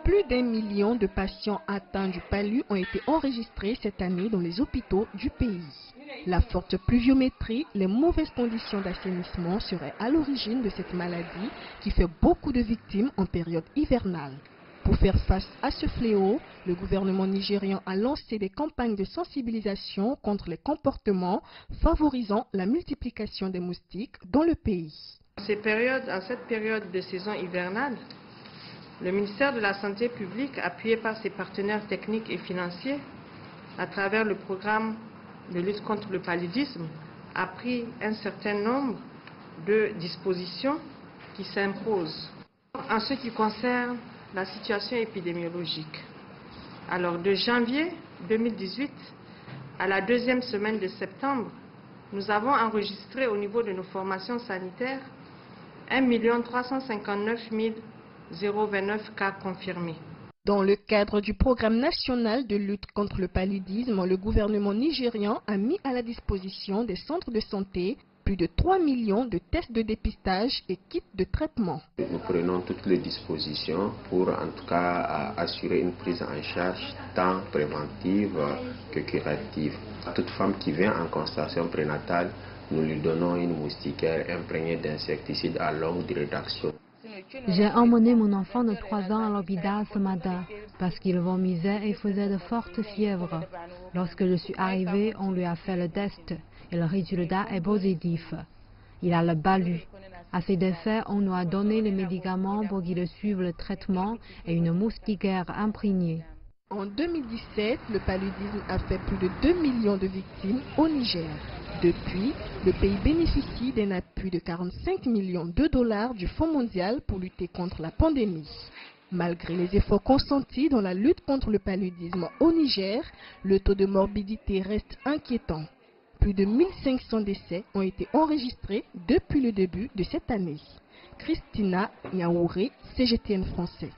Plus d'1 million de patients atteints du palu ont été enregistrés cette année dans les hôpitaux du pays. La forte pluviométrie, les mauvaises conditions d'assainissement seraient à l'origine de cette maladie qui fait beaucoup de victimes en période hivernale. Pour faire face à ce fléau, le gouvernement nigérian a lancé des campagnes de sensibilisation contre les comportements favorisant la multiplication des moustiques dans le pays. En cette période de saison hivernale, le ministère de la Santé publique, appuyé par ses partenaires techniques et financiers, à travers le programme de lutte contre le paludisme, a pris un certain nombre de dispositions qui s'imposent. En ce qui concerne la situation épidémiologique, alors de janvier 2018 à la deuxième semaine de septembre, nous avons enregistré au niveau de nos formations sanitaires 1 359 029 cas confirmés. Dans le cadre du programme national de lutte contre le paludisme, le gouvernement nigérian a mis à la disposition des centres de santé plus de 3 millions de tests de dépistage et kits de traitement. Nous prenons toutes les dispositions pour en tout cas assurer une prise en charge tant préventive que curative. À toute femme qui vient en consultation prénatale, nous lui donnons une moustiquaire imprégnée d'insecticides à longue durée d'action. J'ai emmené mon enfant de 3 ans à l'hôpital ce matin parce qu'il vomissait et faisait de fortes fièvres. Lorsque je suis arrivée, on lui a fait le test et le résultat est positif. Il a le palu. À cet effet, on nous a donné les médicaments pour qu'il suive le traitement et une moustiquaire imprégnée. En 2017, le paludisme a fait plus de 2 millions de victimes au Niger. Depuis, le pays bénéficie d'un appui de 45 millions de dollars du Fonds mondial pour lutter contre la pandémie. Malgré les efforts consentis dans la lutte contre le paludisme au Niger, le taux de morbidité reste inquiétant. Plus de 1500 décès ont été enregistrés depuis le début de cette année. Christina Niaouré, CGTN français.